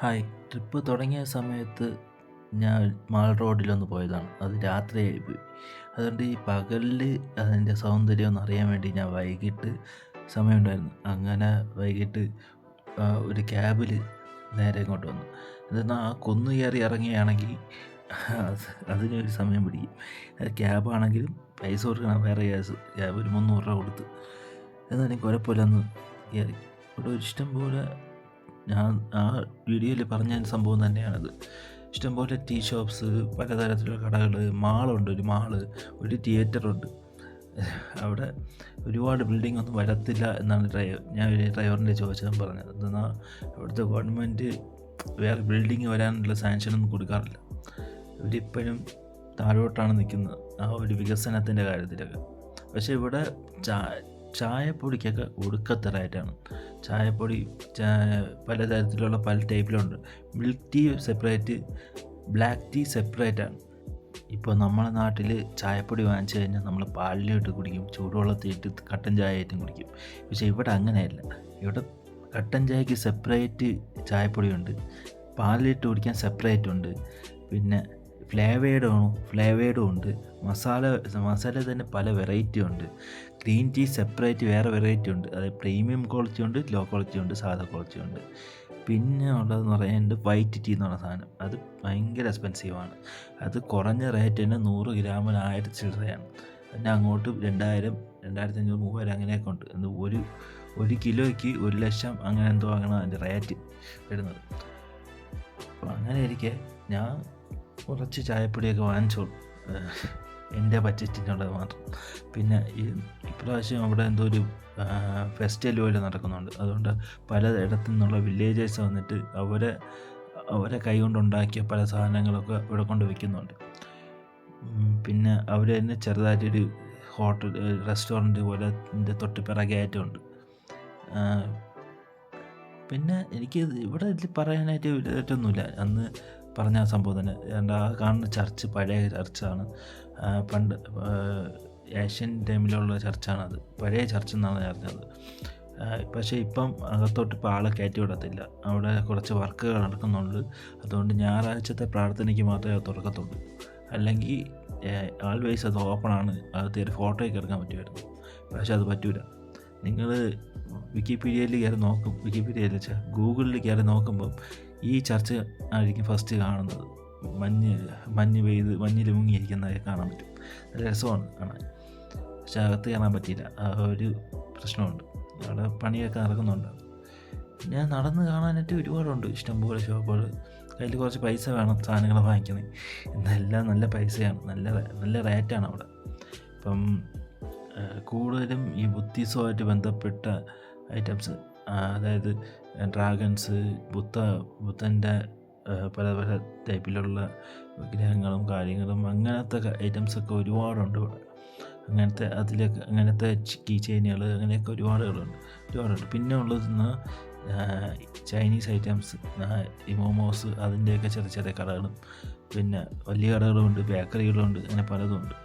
Hi. Trip തുടങ്ങിയ സമയത്ത് ഞാൻ മാൾ റോഡിലൊന്ന് പോയതാണ്. അത് രാത്രിയായിപ്പോയി. അതുകൊണ്ട് ഈ പകലിൽ അതിൻ്റെ സൗന്ദര്യം ഒന്ന് അറിയാൻ വേണ്ടി ഞാൻ വൈകിട്ട് സമയമുണ്ടായിരുന്നു. അങ്ങനെ വൈകിട്ട് ഒരു ക്യാബിൽ നേരെ ഇങ്ങോട്ട് വന്നു. എന്തെന്നാൽ ആ കുന്ന് കയറി ഇറങ്ങുകയാണെങ്കിൽ അതിനൊരു സമയം പിടിക്കും. ക്യാബാണെങ്കിലും പൈസ കൊടുക്കണം, വേറെ ക്യാബ് ഒരു 300 രൂപ കൊടുത്ത്. എന്നാലും കുഴപ്പമില്ലെന്ന് കയറി. ഇവിടെ ഒരു ഇഷ്ടം പോലെ ഞാൻ ആ വീഡിയോയിൽ പറഞ്ഞ സംഭവം തന്നെയാണത്. ഇഷ്ടംപോലെ ടീ ഷോപ്സ്, പലതരത്തിലുള്ള കടകൾ, മാളുണ്ട്, ഒരു മാള്, ഒരു തിയേറ്ററുണ്ട്. അവിടെ ഒരുപാട് ബിൽഡിംഗ് ഒന്നും വരത്തില്ല എന്നാണ് ഞാൻ ഒരു ഡ്രൈവറിൻ്റെ ചോദിച്ചതും പറഞ്ഞത്. എന്തെന്നാൽ അവിടുത്തെ ഗവൺമെൻറ് വേറെ ബിൽഡിങ് വരാനുള്ള സാങ്ഷനൊന്നും കൊടുക്കാറില്ല. ഇവരിപ്പോഴും താഴോട്ടാണ് നിൽക്കുന്നത് ആ ഒരു വികസനത്തിൻ്റെ കാര്യത്തിലൊക്കെ. പക്ഷേ ഇവിടെ ചായപ്പൊടിക്കൊക്കെ ഒടുക്കത്തെ റേറ്റാണ്. ചായപ്പൊടി പലതരത്തിലുള്ള പല ടൈപ്പിലുണ്ട്. Milk tea separate, black tea സെപ്പറേറ്റാണ്. ഇപ്പോൾ നമ്മളെ നാട്ടിൽ ചായപ്പൊടി വാങ്ങിച്ചു കഴിഞ്ഞാൽ നമ്മൾ പാലിലിട്ട് കുടിക്കും, ചൂടുവെള്ളത്തിലിട്ട് കട്ടൻ ചായ ആയിട്ടും കുടിക്കും. പക്ഷേ ഇവിടെ അങ്ങനെയല്ല. ഇവിടെ കട്ടൻ ചായക്ക് സെപ്പറേറ്റ് ചായപ്പൊടിയുണ്ട്, പാലിലിട്ട് കുടിക്കാൻ സെപ്പറേറ്റ് ഉണ്ട്, പിന്നെ ഫ്ലേവേഡും ഉണ്ട്, മസാല തന്നെ പല വെറൈറ്റി ഉണ്ട്. ഗ്രീൻ ടീ സെപ്പറേറ്റ് വേറെ വെറൈറ്റി ഉണ്ട്. അതായത് പ്രീമിയം ക്വാളിറ്റി ഉണ്ട്, ലോ ക്വാളിറ്റി ഉണ്ട്, സാധാ ക്വാളിറ്റി ഉണ്ട്. പിന്നെ ഉള്ളതെന്ന് പറയുന്നത് വൈറ്റ് ടീ എന്ന് പറഞ്ഞ സാധനം. അത് ഭയങ്കര എക്സ്പെൻസീവാണ്. അത് കുറഞ്ഞ റേറ്റ് തന്നെ 100 ഗ്രാമിന് 1000 ചില്ലറയാണ്. പിന്നെ അങ്ങോട്ട് 2000, 2500, 3000 അങ്ങനെയൊക്കെ ഉണ്ട്. ഒരു കിലോയ്ക്ക് 1,00,000 അങ്ങനെ എന്തോ ആണ് അതിൻ്റെ റേറ്റ് വരുന്നത്. അപ്പോൾ അങ്ങനെ ഇരിക്കെ ഞാൻ കുറച്ച് ചായപ്പൊടിയൊക്കെ വാങ്ങിച്ചോളൂ, എൻ്റെ ബഡ്ജറ്റിനുള്ളത് മാത്രം. പിന്നെ ഇപ്രാവശ്യം അവിടെ എന്തോ ഒരു ഫെസ്റ്റിവൽ പോലെ നടക്കുന്നുണ്ട്. അതുകൊണ്ട് പലയിടത്തു നിന്നുള്ള വില്ലേജേഴ്സ് വന്നിട്ട് അവരെ കൈ കൊണ്ടുണ്ടാക്കിയ പല സാധനങ്ങളൊക്കെ ഇവിടെ കൊണ്ട് വിൽക്കുന്നുണ്ട്. പിന്നെ അവർ തന്നെ ചെറുതായിട്ടൊരു റെസ്റ്റോറൻറ്റ് പോലെ ഇതിൻ്റെ തൊട്ട് പിറകെയായിട്ടുണ്ട്. പിന്നെ എനിക്ക് ഇവിടെ ഇതിൽ പറയാനായിട്ട് ഇതൊന്നുമില്ല. അന്ന് പറഞ്ഞ സംഭവം തന്നെ. ആ കാണുന്ന ചർച്ച് പഴയ ചർച്ചാണ്. പണ്ട് ഏഷ്യൻ ടൈമിലുള്ള ചർച്ചാണത്. പഴയ ചർച്ച് എന്നാണ് ഞാൻ അറിഞ്ഞത്. പക്ഷേ ഇപ്പം അകത്തോട്ട് ഇപ്പോൾ ആളെ കയറ്റി വിടത്തില്ല. അവിടെ കുറച്ച് വർക്കുകൾ നടക്കുന്നുണ്ട്. അതുകൊണ്ട് ഞായറാഴ്ചത്തെ പ്രാർത്ഥനയ്ക്ക് മാത്രമേ അത് തുറക്കത്തുള്ളൂ. അല്ലെങ്കിൽ ആൾവേസ് അത് ഓപ്പണാണ്. അകത്ത് ഒരു ഫോട്ടോയൊക്കെ എടുക്കാൻ പറ്റുമായിരുന്നു. പക്ഷേ അത് പറ്റൂല. നിങ്ങൾ വിക്കിപീഡിയയിൽ കയറി ഗൂഗിളിൽ കയറി നോക്കുമ്പം ഈ ചർച്ച് ആയിരിക്കും ഫസ്റ്റ് കാണുന്നത്. മഞ്ഞിൽ മുങ്ങിയിരിക്കുന്നതൊക്കെ കാണാൻ പറ്റും. നല്ല രസമാണ് കാണാൻ. പക്ഷെ അകത്ത് കയറാൻ പറ്റിയില്ല. ആ ഒരു പ്രശ്നമുണ്ട്. അവിടെ പണിയൊക്കെ നടക്കുന്നുണ്ട്. പിന്നെ നടന്ന് കാണാനായിട്ട് ഒരുപാടുണ്ട്. ഇഷ്ടംപോലെ ഷോപ്പുകൾ. കയ്യിൽ കുറച്ച് പൈസ വേണം സാധനങ്ങൾ വാങ്ങിക്കുന്നത്. ഇന്നെല്ലാം നല്ല പൈസയാണ്, നല്ല റേറ്റാണ് അവിടെ. ഇപ്പം കൂടുതലും ഈ ബുദ്ധിസവുമായിട്ട് ബന്ധപ്പെട്ട ഐറ്റംസ്, അതായത് ഡ്രാഗൺസ്, ബുദ്ധൻ്റെ പല ടൈപ്പിലുള്ള വിഗ്രഹങ്ങളും കാര്യങ്ങളും, അങ്ങനത്തെ ഐറ്റംസൊക്കെ ഒരുപാടുണ്ട് ഇവിടെ. അങ്ങനത്തെ കീ ചെയിനുകൾ, അങ്ങനെയൊക്കെ ഒരുപാടുണ്ട്. പിന്നെ ഉള്ളതെന്ന് ചൈനീസ് ഐറ്റംസ്, ഈ മോമോസ്, അതിൻ്റെയൊക്കെ ചെറിയ ചെറിയ കടകളും, പിന്നെ വലിയ കടകളുമുണ്ട്, ബേക്കറികളുമുണ്ട്, അങ്ങനെ പലതുമുണ്ട്.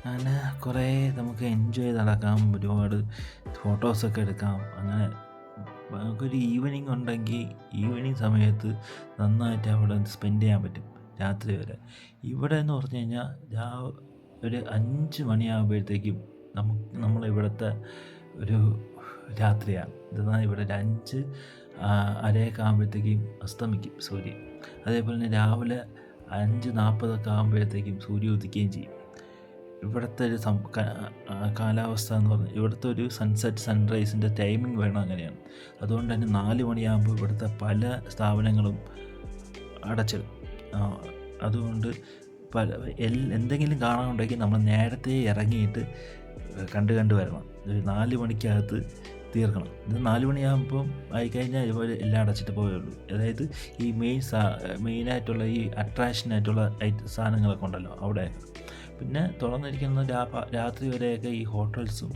അങ്ങനെ കുറേ നമുക്ക് എൻജോയ് ചെയ്ത് നടക്കാം, ഒരുപാട് ഫോട്ടോസൊക്കെ എടുക്കാം. അങ്ങനെ നമുക്കൊരു ഈവനിങ് ഉണ്ടെങ്കിൽ ഈവനിങ് സമയത്ത് നന്നായിട്ട് അവിടെ സ്പെൻഡ് ചെയ്യാൻ പറ്റും രാത്രി വരെ. ഇവിടെ എന്ന് പറഞ്ഞു കഴിഞ്ഞാൽ ഒരു 5 മണിയാകുമ്പോഴത്തേക്കും നമ്മളിവിടുത്തെ ഒരു രാത്രിയാണ്. ഇതെന്നാൽ ഇവിടെ ഒരു 5 അരയൊക്കെ ആകുമ്പോഴത്തേക്കും അസ്തമിക്കും സൂര്യൻ. അതേപോലെ തന്നെ രാവിലെ 5:40 ആകുമ്പോഴത്തേക്കും സൂര്യൻ ഉദിക്കുകയും ചെയ്യും. ഇവിടുത്തെ ഒരു കാലാവസ്ഥ എന്ന് പറഞ്ഞാൽ ഇവിടുത്തെ ഒരു സൺസെറ്റ് സൺറൈസിൻ്റെ ടൈമിംഗ് വേണം അങ്ങനെയാണ്. അതുകൊണ്ട് തന്നെ 4 മണിയാകുമ്പോൾ ഇവിടുത്തെ പല സ്ഥാപനങ്ങളും അടച്ചിടും. അതുകൊണ്ട് എന്തെങ്കിലും കാണാനുണ്ടെങ്കിൽ നമ്മൾ നേരത്തെ ഇറങ്ങിയിട്ട് കണ്ടു വരണം. 4 മണിക്കകത്ത് തീർക്കണം. ഇത് 4 മണിയാകുമ്പം ആയിക്കഴിഞ്ഞാൽ ഇതുപോലെ എല്ലാം അടച്ചിട്ട് പോയുള്ളൂ. അതായത് ഈ മെയിനായിട്ടുള്ള ഈ അട്രാക്ഷനായിട്ടുള്ള സാധനങ്ങളൊക്കെ ഉണ്ടല്ലോ അവിടെ. പിന്നെ തുറന്നിരിക്കുന്ന രാത്രി വരെയൊക്കെ ഈ ഹോട്ടൽസും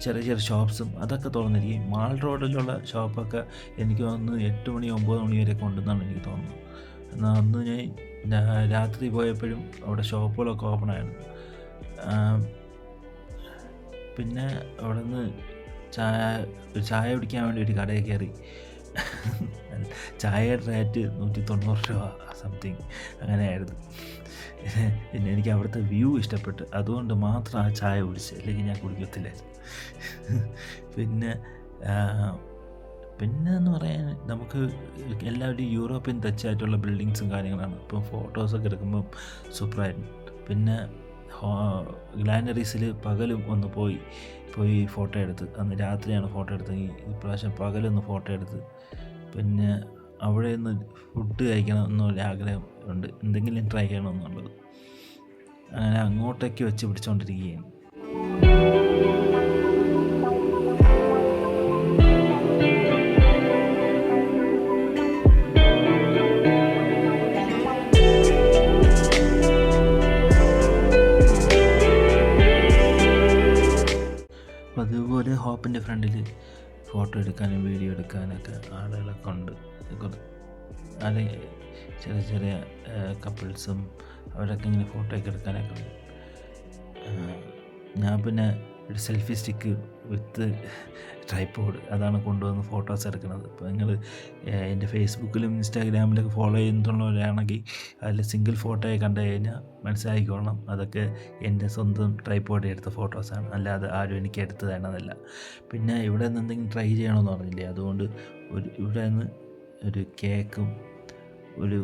ചെറിയ ചെറിയ ഷോപ്സും അതൊക്കെ തുറന്നിരിക്കും. മാൾ റോഡിലുള്ള ഷോപ്പൊക്കെ എനിക്ക് തോന്നുന്നു 8 മണി 9 മണി വരെയൊക്കെ ഉണ്ടെന്നാണ് എനിക്ക് തോന്നുന്നത്. എന്നാൽ അന്ന് ഞാൻ രാത്രി പോയപ്പോഴും അവിടെ ഷോപ്പുകളൊക്കെ ഓപ്പൺ ആയിരുന്നു. പിന്നെ അവിടെ നിന്ന് ഒരു ചായ കുടിക്കാൻ വേണ്ടി ഒരു കടയിൽ കയറി. ചായയുടെ റേറ്റ് 190 രൂപ സംതിങ് അങ്ങനെയായിരുന്നു. പിന്നെ എനിക്ക് അവിടുത്തെ വ്യൂ ഇഷ്ടപ്പെട്ടു, അതുകൊണ്ട് മാത്രം ആ ചായ കുടിച്ച്, അല്ലെങ്കിൽ ഞാൻ കുടിക്കത്തില്ലായിരുന്നു. പിന്നെ എന്ന് പറയാൻ നമുക്ക് എല്ലാവരും യൂറോപ്യൻ ടച്ചായിട്ടുള്ള ബിൽഡിങ്സും കാര്യങ്ങളാണ്. ഇപ്പം ഫോട്ടോസൊക്കെ എടുക്കുമ്പം സൂപ്പറായിരുന്നു. പിന്നെ ഗ്ലാനറീസിൽ പകലും ഒന്ന് പോയി ഫോട്ടോ എടുത്ത്, അന്ന് രാത്രിയാണ് ഫോട്ടോ എടുത്തത്. ഇപ്രാവശ്യം പകലൊന്ന് ഫോട്ടോ എടുത്ത്. പിന്നെ അവിടെ നിന്ന് ഫുഡ് കഴിക്കണം എന്നൊരു ആഗ്രഹം ഉണ്ട്, എന്തെങ്കിലും ട്രൈ ചെയ്യണമെന്നുള്ളത്. അങ്ങനെ അങ്ങോട്ടേക്ക് വെച്ച് പിടിച്ചുകൊണ്ടിരിക്കുകയാണ്. അപ്പോൾ അതുപോലെ ഹോപ്പിൻ്റെ ഫ്രണ്ടിൽ ഫോട്ടോ എടുക്കാനും വീഡിയോ എടുക്കാനൊക്കെ ആളുകളൊക്കെ ഉണ്ട്. അത് ചെറിയ കപ്പിൾസും അവരൊക്കെ ഇങ്ങനെ ഫോട്ടോ ഒക്കെ എടുക്കാനൊക്കെ ഉണ്ട്. ഞാൻ പിന്നെ ഒരു സെൽഫി സ്റ്റിക്ക് വിത്ത് ട്രൈപോഡ് അതാണ് കൊണ്ടുവന്ന് ഫോട്ടോസ് എടുക്കുന്നത്. അപ്പോൾ നിങ്ങൾ എൻ്റെ ഫേസ്ബുക്കിലും ഇൻസ്റ്റാഗ്രാമിലൊക്കെ ഫോളോ ചെയ്യുന്നുള്ളവരാണെങ്കിൽ അതിൽ സിംഗിൾ ഫോട്ടോയെ കണ്ടു കഴിഞ്ഞാൽ മനസ്സിലാക്കിക്കോളണം, അതൊക്കെ എൻ്റെ സ്വന്തം ട്രൈപോഡ് എടുത്ത ഫോട്ടോസാണ്, അല്ലാതെ ആരും എനിക്ക് എടുത്തു തരണതല്ല. പിന്നെ ഇവിടെ നിന്ന് എന്തെങ്കിലും ട്രൈ ചെയ്യണമെന്ന് പറഞ്ഞില്ലേ, അതുകൊണ്ട് ഇവിടെ നിന്ന് ഒരു കേക്കും ഒരു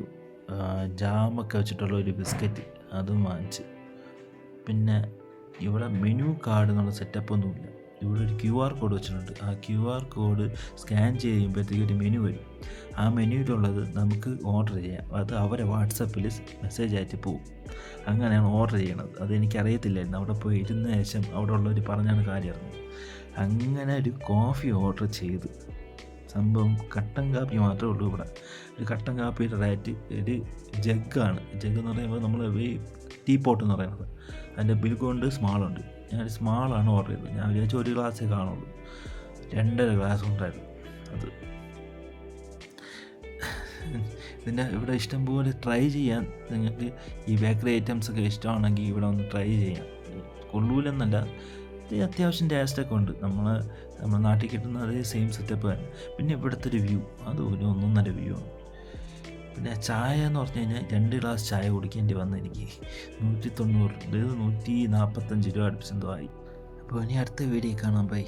ജാമൊക്കെ വെച്ചിട്ടുള്ള ഒരു ബിസ്ക്കറ്റ് അതും വാങ്ങിച്ച്. പിന്നെ ഇവിടെ മെനു കാർഡ് എന്നുള്ള സെറ്റപ്പൊന്നുമില്ല. ഇവിടെ ഒരു QR കോഡ് വെച്ചിട്ടുണ്ട്. ആ QR കോഡ് സ്കാൻ ചെയ്യുമ്പോഴത്തേക്ക് ഒരു മെനു വരും. ആ മെനുവിലുള്ളത് നമുക്ക് ഓർഡർ ചെയ്യാം. അത് അവരെ വാട്സപ്പിൽ മെസ്സേജ് ആയിട്ട് പോകും. അങ്ങനെയാണ് ഓർഡർ ചെയ്യണത്. അതെനിക്കറിയത്തില്ലായിരുന്നു. അവിടെ പോയി ഇരുന്ന ശേഷം അവിടെ ഉള്ളവർ പറഞ്ഞാണ് കാര്യം അറിഞ്ഞത്. അങ്ങനെ ഒരു കോഫി ഓർഡർ ചെയ്ത്, സംഭവം കട്ടൻ കാപ്പി മാത്രമേ ഉള്ളൂ ഇവിടെ. ഒരു കട്ടൻ കാപ്പിയുടെ റേറ്റ് ഒരു ജഗ്ഗാണ്. ജഗ്ഗ് എന്ന് പറയുമ്പോൾ നമ്മൾ ടീ പോട്ട് എന്ന് പറയുന്നത്, അതിൻ്റെ ബിൽഗുണ്ട് സ്മാളുണ്ട്. ഞാൻ സ്മാളാണ് ഓർഡർ ചെയ്തത്. ഞാൻ വിചാരിച്ചു ഒരു ഗ്ലാസ്സേ കാണുള്ളൂ, 2.5 ഗ്ലാസ് ഉണ്ടായിരുന്നു അത്. ഇതിൻ്റെ ഇവിടെ ഇഷ്ടംപോലെ ട്രൈ ചെയ്യാൻ, നിങ്ങൾക്ക് ഈ ബേക്കറി ഐറ്റംസൊക്കെ ഇഷ്ടമാണെങ്കിൽ ഇവിടെ ഒന്ന് ട്രൈ ചെയ്യാം. കൊള്ളൂലെന്നല്ല, അത്യാവശ്യം ടേസ്റ്റൊക്കെ ഉണ്ട്. നമ്മൾ നാട്ടിൽ കിട്ടുന്ന അതേ സെയിം സെറ്റപ്പ് തന്നെ. പിന്നെ ഇവിടുത്തെ ഒരു വ്യൂ, അത് ഒരു 1.5 വ്യൂ ആണ്. പിന്നെ ചായ എന്ന് പറഞ്ഞു കഴിഞ്ഞാൽ 2 ഗ്ലാസ് ചായ കുടിക്കേണ്ടി വന്നു എനിക്ക്. 190, 145 രൂപ അടുപ്പിച്ചെന്തോ ആയി. അപ്പോൾ ഇനി അടുത്ത വീഡിയോ കാണാം. ബൈ.